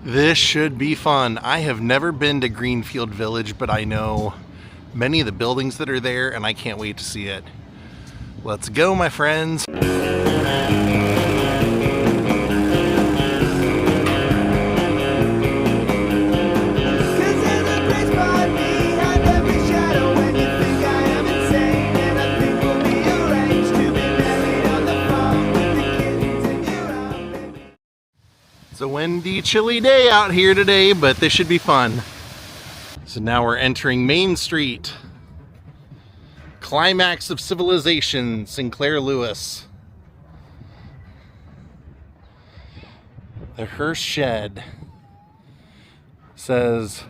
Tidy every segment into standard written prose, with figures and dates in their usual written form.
This should be fun. I have never been to Greenfield Village, but I know many of the buildings that are there, and I can't wait to see it. Let's go, my friends. It's a windy, chilly day out here today, but this should be fun. So now we're entering Main Street. Climax of civilization, Sinclair Lewis. The Hearst Shed says,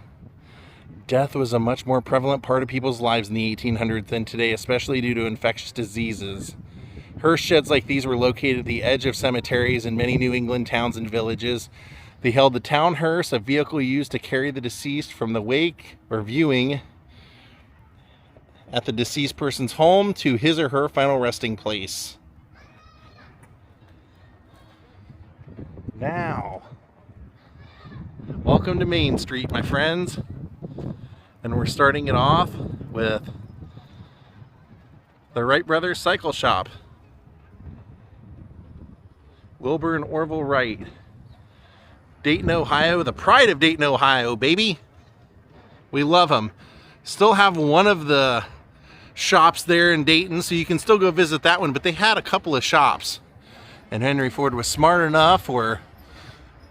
death was a much more prevalent part of people's lives in the 1800s than today, especially due to infectious diseases. Hearst sheds like these were located at the edge of cemeteries in many New England towns and villages. They held the town hearse, a vehicle used to carry the deceased from the wake or viewing at the deceased person's home to his or her final resting place. Now, welcome to Main Street, my friends. And we're starting it off with the Wright Brothers Cycle Shop. Wilbur and Orville Wright. Dayton, Ohio, the pride of Dayton, Ohio, baby. We love them. Still have one of the shops there in Dayton, so you can still go visit that one, but they had a couple of shops. And Henry Ford was smart enough, or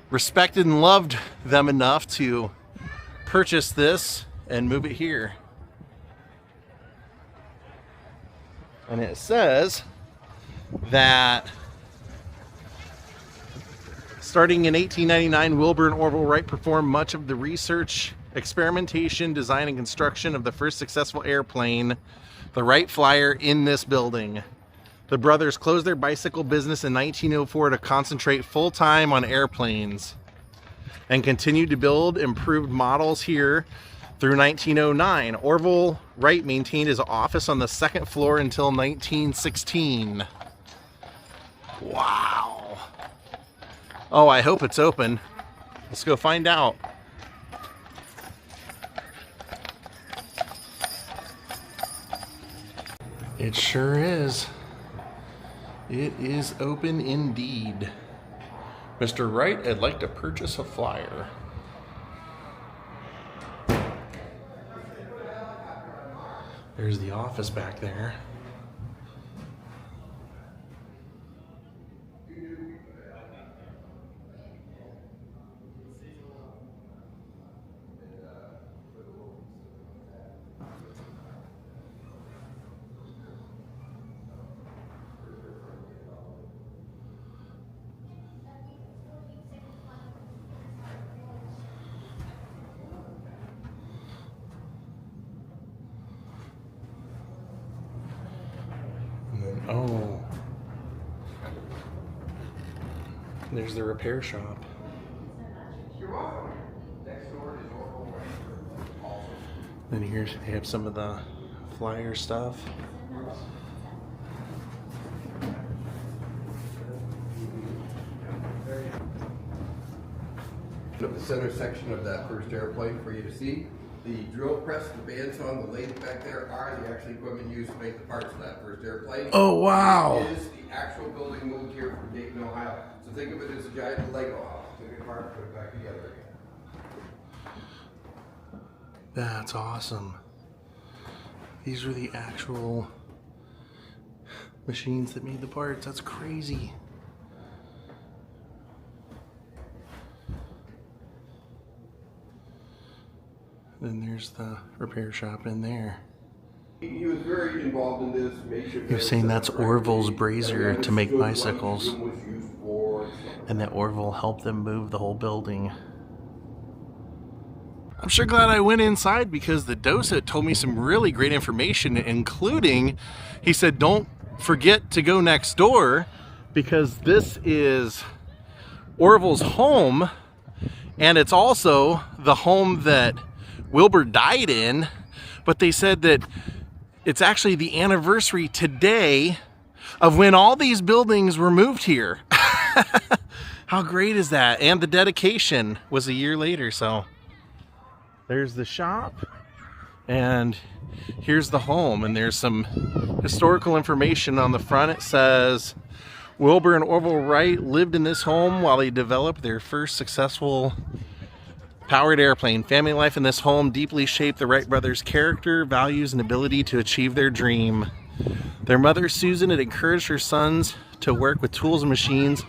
respected and loved them enough to purchase this and move it here. And it says that starting in 1899, Wilbur and Orville Wright performed much of the research, experimentation, design, and construction of the first successful airplane, the Wright Flyer, in this building. The brothers closed their bicycle business in 1904 to concentrate full-time on airplanes and continued to build improved models here through 1909. Orville Wright maintained his office on the second floor until 1916. Wow. Oh, I hope it's open. Let's go find out. It sure is. It is open indeed. Mr. Wright, I'd like to purchase a flyer. There's the office back there. Oh, there's the repair shop. Then here's, they have some of the flyer stuff. Of the center section of that first airplane for you to see. The drill press, the bandsaw, and the lathe back there are the actual equipment used to make the parts of that first airplane. Oh, wow. It is the actual building moved here from Dayton, Ohio. So think of it as a giant Lego house. Take it apart, put it back together again. That's awesome. These are the actual machines that made the parts. That's crazy. Then there's the repair shop in there. He was very involved in this. You're saying that's Orville's brazier to make bicycles, and that Orville helped them move the whole building. I'm sure glad I went inside, because the docent told me some really great information, including, he said, don't forget to go next door, because this is Orville's home, and it's also the home that Wilbur died in, but they said that it's actually the anniversary today of when all these buildings were moved here. How great is that? And the dedication was a year later, so there's the shop and here's the home, and there's some historical information on the front. It says Wilbur and Orville Wright lived in this home while they developed their first successful powered airplane. Family life in this home deeply shaped the Wright brothers' character, values, and ability to achieve their dream. Their mother, Susan, had encouraged her sons to work with tools and machines.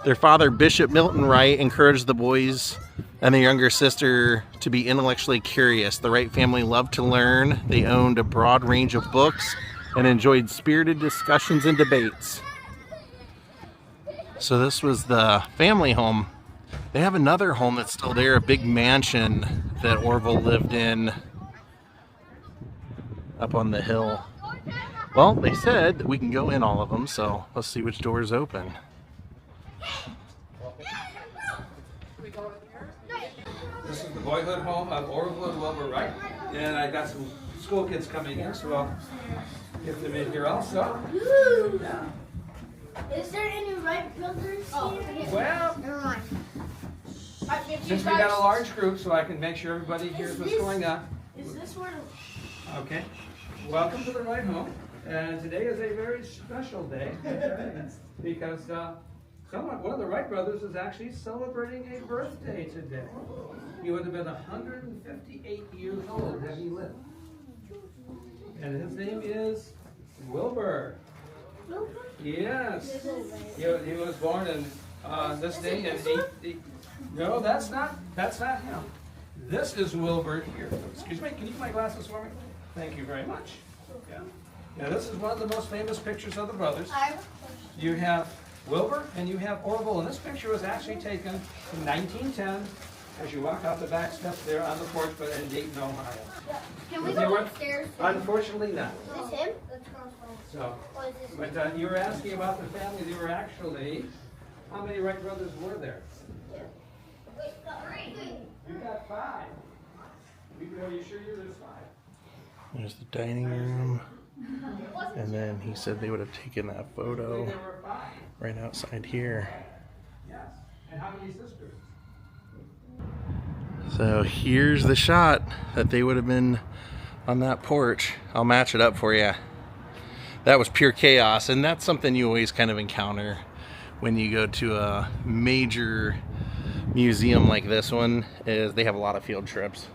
Their father, Bishop Milton Wright, encouraged the boys and their younger sister to be intellectually curious. The Wright family loved to learn. They owned a broad range of books and enjoyed spirited discussions and debates. So this was the family home. They have another home that's still there, a big mansion that Orville lived in up on the hill. Well, they said that we can go in all of them, so let's see which doors open. This is the boyhood home of Orville and Wilbur Wright, and I got some school kids coming in, so I'll get them in here also. Yeah. Is there any Wright Brothers here? Well, Never mind. since we got a large group, so I can make sure everybody hears what's going on. Is this where? Okay. Welcome to the Wright home, and today is a very special day because one of the Wright brothers is actually celebrating a birthday today. He would have been 158 years old had he lived. And his name is Wilbur. Yes. He was born in this day in No, that's not him. This is Wilbur here. Excuse me, can you get my glasses for me? Thank you very much. Yeah. Now this is one of the most famous pictures of the brothers. You have Wilbur and you have Orville, and this picture was actually taken in 1910 as you walk out the back steps there on the porch, but in Dayton, Ohio. Can we go upstairs? Unfortunately not. Is this him? So, but you were asking about the family. They were actually, how many Wright brothers were there? You got 5. Are you sure there's 5? There's the dining room. And then he said they would have taken that photo There were 5. right outside here. Yes. And how many sisters? So here's the shot that they would have been on that porch. I'll match it up for you. That was pure chaos, and that's something you always kind of encounter when you go to a major museum like this one, is they have a lot of field trips.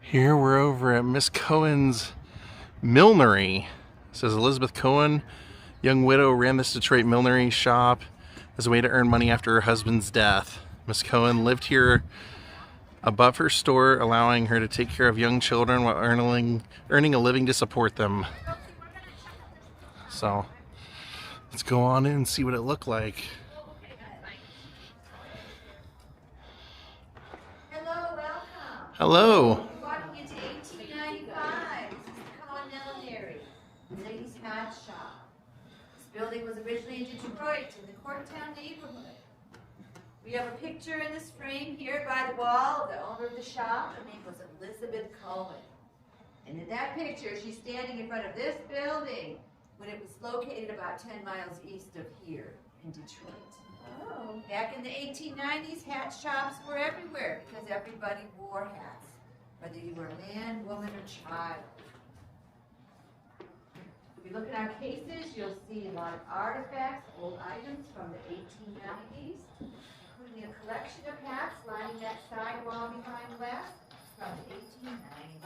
Here we're over at Miss Cohen's millinery. It says Elizabeth Cohen, young widow, ran this Detroit millinery shop as a way to earn money after her husband's death. Miss Cohen lived here above her store, allowing her to take care of young children while earning a living to support them. So let's go on in and see what it looked like. Hello, welcome. Hello. Walking into 1895. This is the Cohen Millinery, ladies' hat shop. This building was originally in Detroit, in the Courthouse neighborhood. We have a picture in this frame here by the wall of the owner of the shop. Her name was Elizabeth Cohen. And in that picture, she's standing in front of this building when it was located about 10 miles east of here in Detroit. Oh. Back in the 1890s, hat shops were everywhere because everybody wore hats, whether you were a man, woman, or child. If you look at our cases, you'll see a lot of artifacts, old items from the 1890s, including a collection of hats lining that side wall behind glass from the 1890s.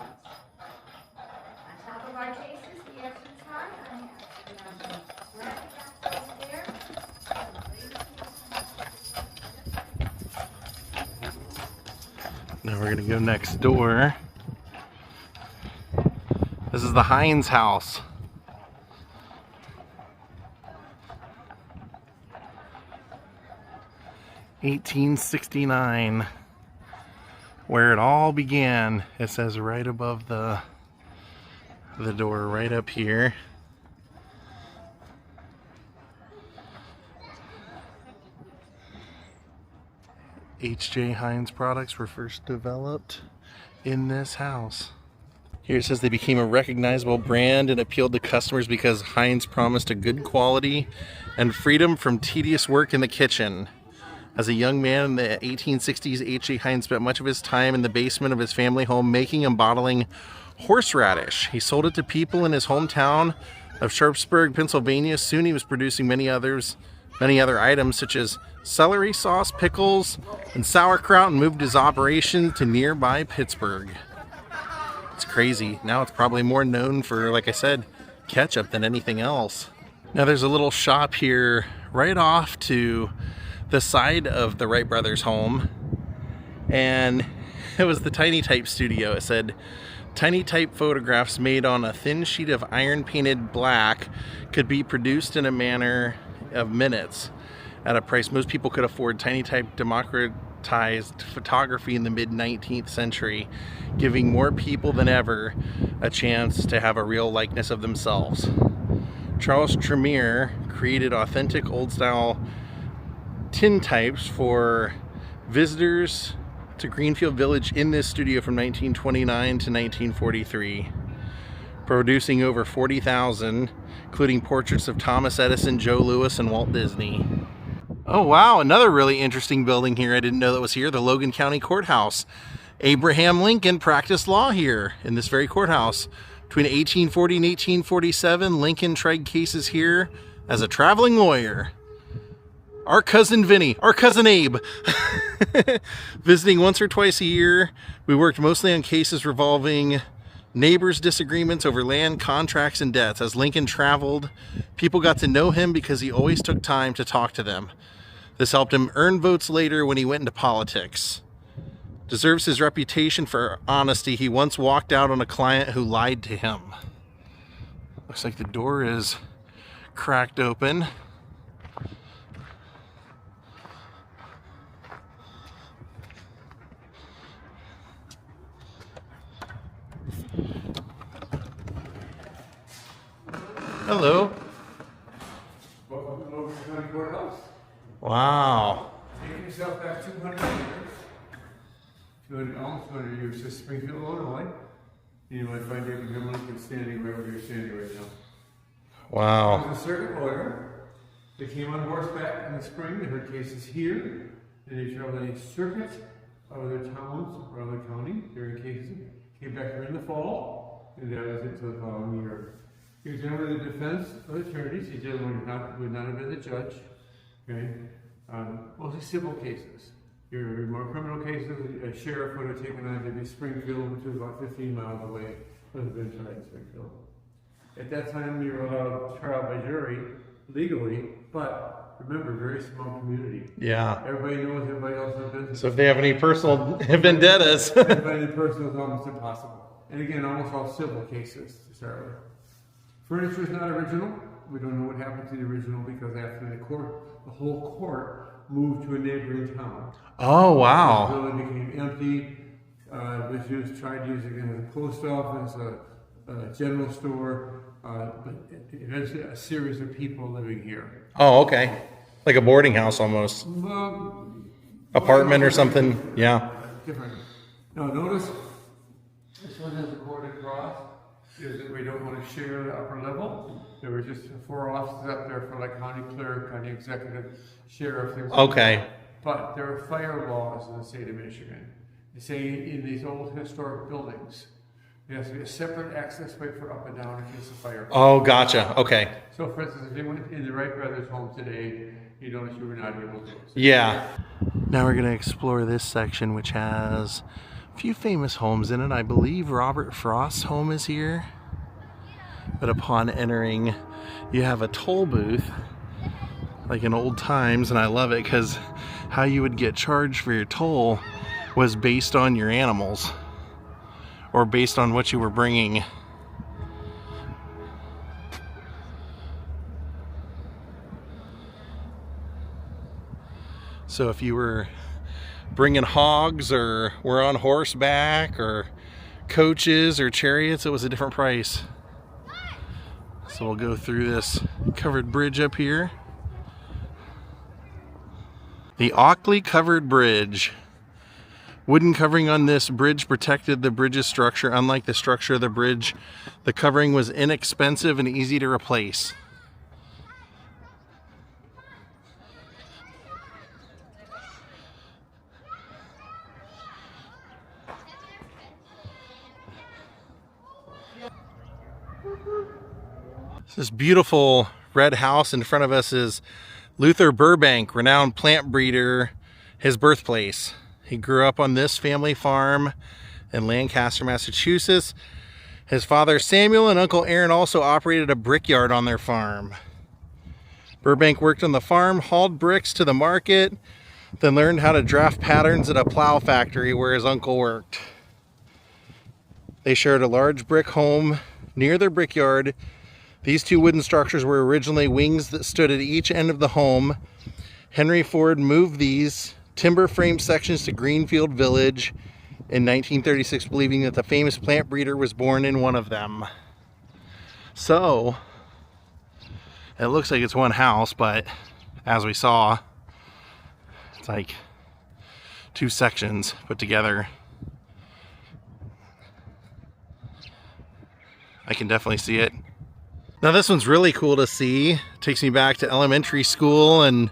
On top of our cases, we have some tie hats. We have some black hats over there. Now we're gonna go next door. This is the Heinz house. (1869), where it all began. It says right above the door, right up here. H.J. Heinz products were first developed in this house. Here it says they became a recognizable brand and appealed to customers because Heinz promised a good quality and freedom from tedious work in the kitchen. As a young man in the 1860s, H.A. Heinz spent much of his time in the basement of his family home making and bottling horseradish. He sold it to people in his hometown of Sharpsburg, Pennsylvania. Soon he was producing many other items such as celery sauce, pickles, and sauerkraut, and moved his operation to nearby Pittsburgh. It's crazy. Now it's probably more known for, like I said, ketchup than anything else. Now there's a little shop here right off to the side of the Wright Brothers home, and it was the Tiny Type studio. It said, Tiny Type photographs made on a thin sheet of iron painted black could be produced in a matter of minutes at a price most people could afford. Tiny Type democratized photography in the mid-19th century, giving more people than ever a chance to have a real likeness of themselves. Charles Tremere created authentic old-style tin types for visitors to Greenfield Village in this studio from 1929 to 1943, producing over 40,000, including portraits of Thomas Edison, Joe Louis, and Walt Disney. Oh wow, another really interesting building here I didn't know that was here, the Logan County Courthouse. Abraham Lincoln practiced law here in this very courthouse. Between 1840 and 1847, Lincoln tried cases here as a traveling lawyer. Our cousin Vinny, our cousin Abe, visiting once or twice a year. We worked mostly on cases revolving neighbors' disagreements over land, contracts, and debts. As Lincoln traveled, people got to know him because he always took time to talk to them. This helped him earn votes later when he went into politics. Deserves his reputation for honesty. He once walked out on a client who lied to him. Looks like the door is cracked open. Hello. Welcome to Logan County Courthouse. Wow. Take yourself back 200 years, almost 200 years to Springfield, Illinois. You might find Abraham Lincoln standing right where you're standing right now. Wow. He was a circuit lawyer. They came on horseback in the spring. They heard cases here. Then they traveled a circuit of other towns or other county during cases. Came back here in the fall, and that was until the following year. He was generally the defense of attorneys. He generally would not have been the judge. Okay, mostly civil cases. Your more criminal cases, a sheriff would have taken on to be Springfield, which was about 15 miles away. Would have been tried in Springfield. At that time, you were allowed trial by jury legally, but remember, very small community. Yeah. Everybody knows everybody else's business. So if they have any personal vendettas. Everybody in personal is almost impossible. And again, almost all civil cases to start with. Furniture is not original. We don't know what happened to the original because after the whole court moved to a neighboring town. Oh, wow. The building became empty. It was tried using it as a post office, a general store, but eventually a series of people living here. Oh, okay. Like a boarding house almost. Well, Apartment or something. Yeah. Different. Now notice, this one has a boarded cross. Is that we don't want to share the upper level. There were just 4 offices up there for like county clerk, county executive, sheriff, things like Okay. that. But there are fire laws in the state of Michigan. They say in these old historic buildings, there has to be a separate access way for up and down in case of fire. Oh, gotcha. Okay. So for instance, if you went in the Wright Brothers home today, you notice you were not able to. Yeah. Now we're going to explore this section, which has a few famous homes in it. I believe Robert Frost's home is here. But upon entering, you have a toll booth, like in old times, and I love it because how you would get charged for your toll was based on your animals or based on what you were bringing. So if you were bringing hogs or were on horseback or coaches or chariots, it was a different price. So we'll go through this covered bridge up here. The Ockley Covered Bridge. Wooden covering on this bridge protected the bridge's structure. Unlike the structure of the bridge, the covering was inexpensive and easy to replace. This beautiful red house in front of us is Luther Burbank, renowned plant breeder, his birthplace. He grew up on this family farm in Lancaster, Massachusetts. His father Samuel and Uncle Aaron also operated a brickyard on their farm. Burbank worked on the farm, hauled bricks to the market, then learned how to draft patterns at a plow factory where his uncle worked. They shared a large brick home near their brickyard. These two wooden structures were originally wings that stood at each end of the home. Henry Ford moved these timber frame sections to Greenfield Village in 1936, believing that the famous plant breeder was born in one of them. So, it looks like it's one house, but as we saw, it's like two sections put together. I can definitely see it. Now this one's really cool to see. Takes me back to elementary school and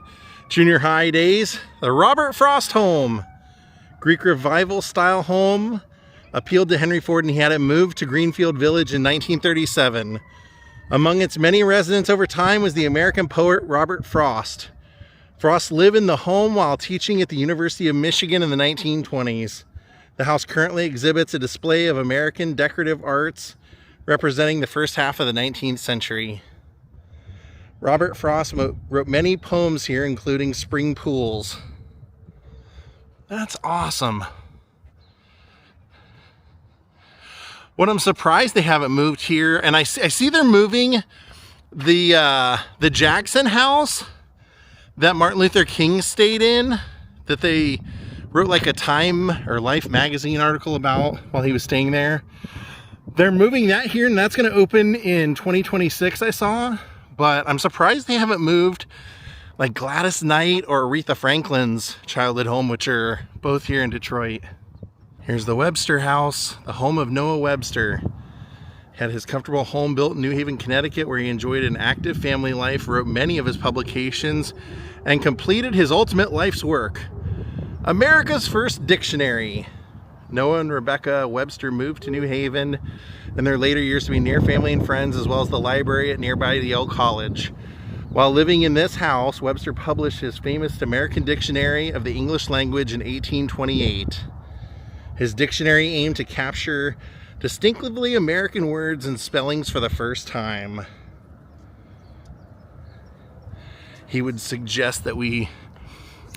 junior high days. The Robert Frost home. Greek Revival style home. Appealed to Henry Ford and he had it moved to Greenfield Village in 1937. Among its many residents over time was the American poet Robert Frost. Frost lived in the home while teaching at the University of Michigan in the 1920s. The house currently exhibits a display of American decorative arts representing the first half of the 19th century. Robert Frost wrote many poems here, including Spring Pools. That's awesome. What I'm surprised they haven't moved here, and I see they're moving the Jackson house that Martin Luther King stayed in, that they wrote like a Time or Life magazine article about while he was staying there. They're moving that here, and that's going to open in 2026, I saw. But I'm surprised they haven't moved like Gladys Knight or Aretha Franklin's childhood home, which are both here in Detroit. Here's the Webster house, the home of Noah Webster. Had his comfortable home built in New Haven, Connecticut, where he enjoyed an active family life, wrote many of his publications, and completed his ultimate life's work, America's first dictionary. Noah and Rebecca Webster moved to New Haven in their later years to be near family and friends, as well as the library at nearby Yale College. While living in this house, Webster published his famous American Dictionary of the English Language in 1828. His dictionary aimed to capture distinctively American words and spellings for the first time. He would suggest that we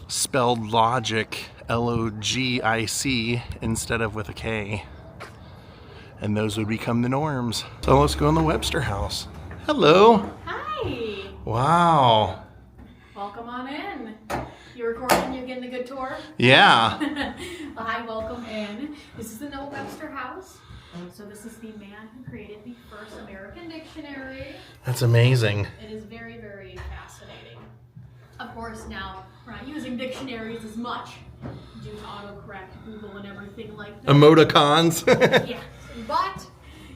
spelled logic L-O-G-I-C instead of with a K, and those would become the norms. So let's go in the Webster house. Hello. Hi. Wow. Welcome on in. You recording? You getting a good tour? Yeah. Well, hi, welcome in. This is the Noah Webster house. So this is the man who created the first American dictionary. That's amazing. It is very, very fascinating. Of course, now we're not using dictionaries as much due to autocorrect, Google, and everything like that. Emoticons. Yeah, but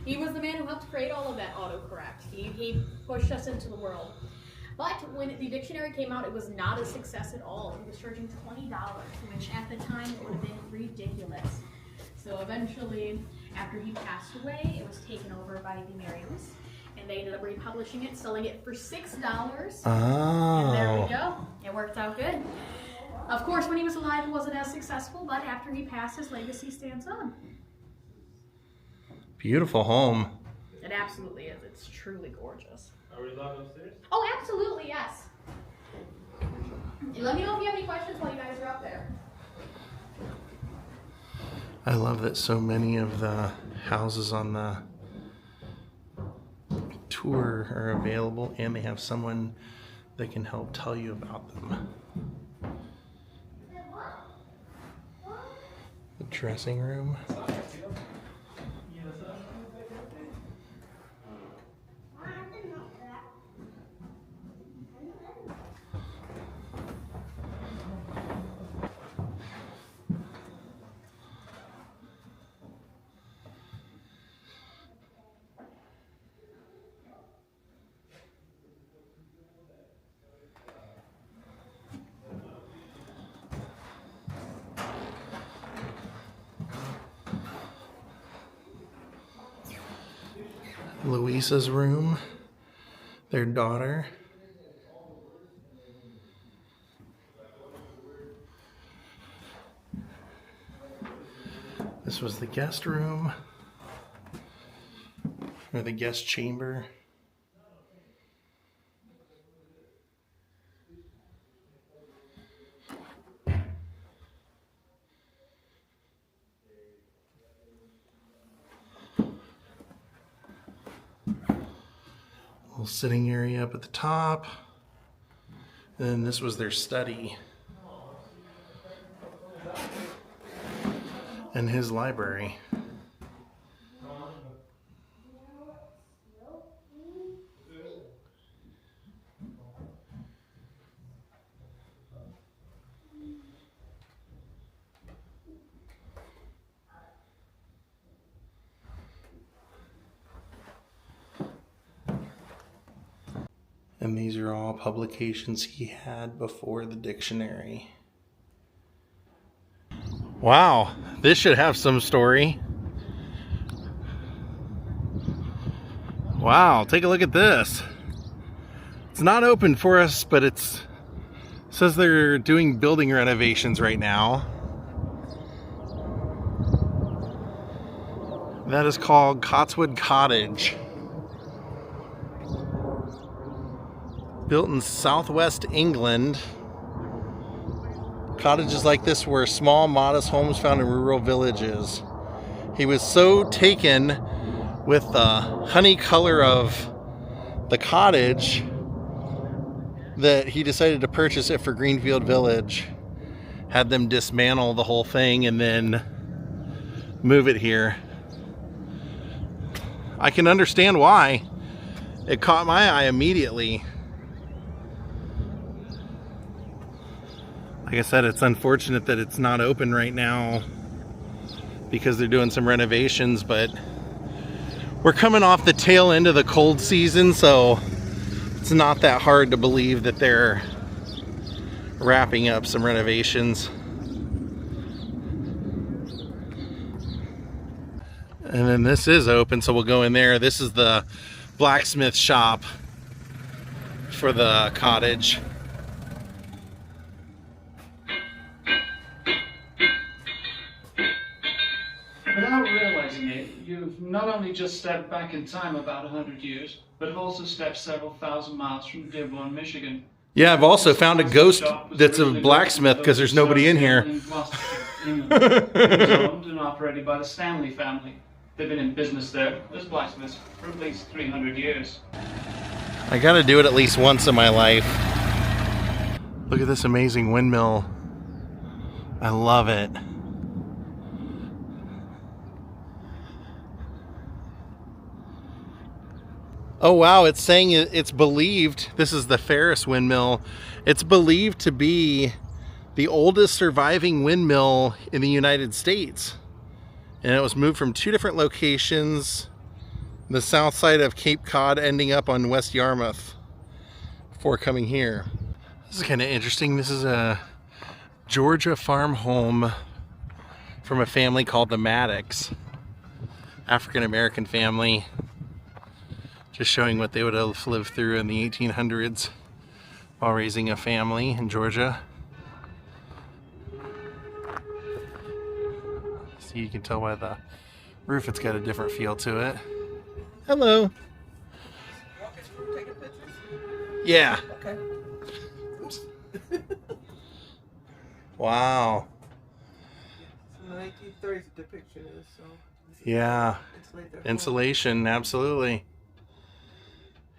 he was the man who helped create all of that autocorrect. He pushed us into the world. But when the dictionary came out, it was not a success at all. He was charging $20, which at the time it would have been ridiculous. So eventually, after he passed away, it was taken over by the Merriams, and they ended up republishing it, selling it for $6. Oh. And there we go. It worked out good. Of course, when he was alive, it wasn't as successful, but after he passed, his legacy stands on. Beautiful home. It absolutely is. It's truly gorgeous. Are we allowed upstairs? Oh, absolutely, yes. Let me know if you have any questions while you guys are up there. I love that so many of the houses on the tour are available, and they have someone that can help tell you about them. The dressing room. Louisa's room, their daughter. This was the guest room, or the guest chamber. Little sitting area up at the top. And then this was their study. And his library. And these are all publications he had before the dictionary. Wow, this should have some story. Wow, take a look at this. It's not open for us, but it says they're doing building renovations right now. That is called Cotswood Cottage. Built in southwest England. Cottages like this were small, modest homes found in rural villages. He was so taken with the honey color of the cottage that he decided to purchase it for Greenfield Village. Had them dismantle the whole thing and then move it here. I can understand why. It caught my eye immediately. Like I said, it's unfortunate that it's not open right now because they're doing some renovations, but we're coming off the tail end of the cold season, so it's not that hard to believe that they're wrapping up some renovations. And then this is open, so we'll go in there. This is the blacksmith shop for the cottage. Without realizing it, you've not only just stepped back in time about 100 years, but have also stepped several thousand miles from Dearborn, Michigan. Yeah, I've also found a ghost that's a blacksmith because there's nobody in here. It was owned and operated by the Stanley family. They've been in business there as blacksmiths for at least 300 years. I gotta do it at least once in my life. Look at this amazing windmill. I love it. Oh wow, it's saying it's believed, this is the Ferris windmill, it's believed to be the oldest surviving windmill in the United States. And it was moved from 2 different locations, the south side of Cape Cod ending up on West Yarmouth before coming here. This is kind of interesting. This is a Georgia farm home from a family called the Maddocks, African-American family. Just showing what they would have lived through in the 1800s while raising a family in Georgia. See, you can tell by the roof it's got a different feel to it. Hello. Taking pictures? Yeah. Okay. Oops. Wow. From the 1930s the depiction is, so. Yeah. Insulate their home. Insulation, absolutely.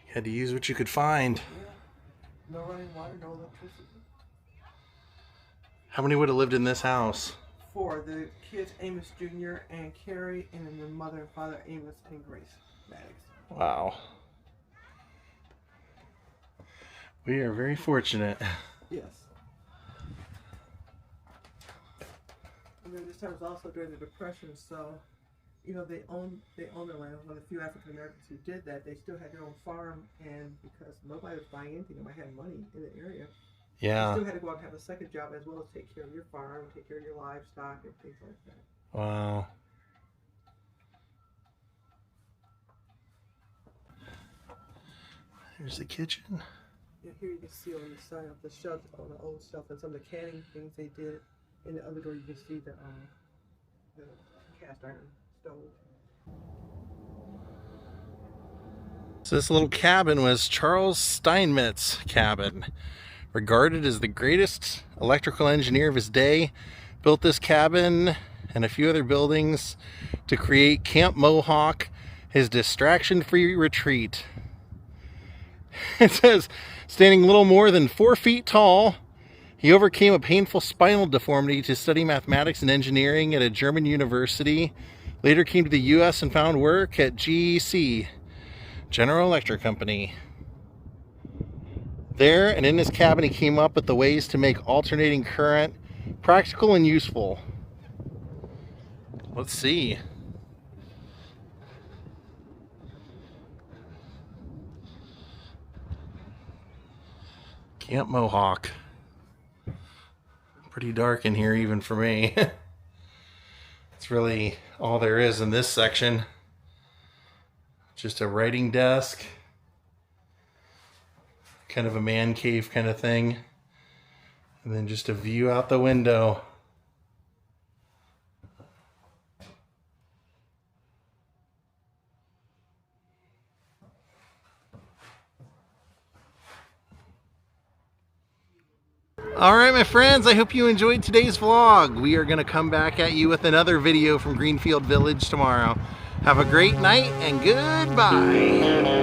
You had to use what you could find. Yeah. No running water, no electricity. How many would have lived in this house? 4. The kids, Amos Jr. and Carrie, and then the mother and father, Amos and Grace Maddocks. Wow. We are very fortunate. Yes. And then this time was also during the Depression, so you know they owned their land. One of the few African Americans who did that, they still had their own farm, and because nobody was buying anything, nobody had money in the area. Yeah. You still had to go out and have a second job as well as take care of your farm, take care of your livestock, and things like that. Wow. There's the kitchen. Yeah, here you can see on the side of the shelf, on the old shelf, and some of the canning things they did. In the other door, you can see the cast iron stove. So this little cabin was Charles Steinmetz's cabin. Regarded as the greatest electrical engineer of his day, built this cabin and a few other buildings to create Camp Mohawk, his distraction-free retreat. It says, standing little more than 4 feet tall, he overcame a painful spinal deformity to study mathematics and engineering at a German university. Later came to the U.S. and found work at GEC, General Electric Company. There and in his cabin, he came up with the ways to make alternating current practical and useful. Let's see. Camp Mohawk. Pretty dark in here even for me. It's really all there is in this section. Just a writing desk. Kind of a man cave kind of thing. And then just a view out the window. Alright my friends, I hope you enjoyed today's vlog. We are going to come back at you with another video from Greenfield Village tomorrow. Have a great night and goodbye.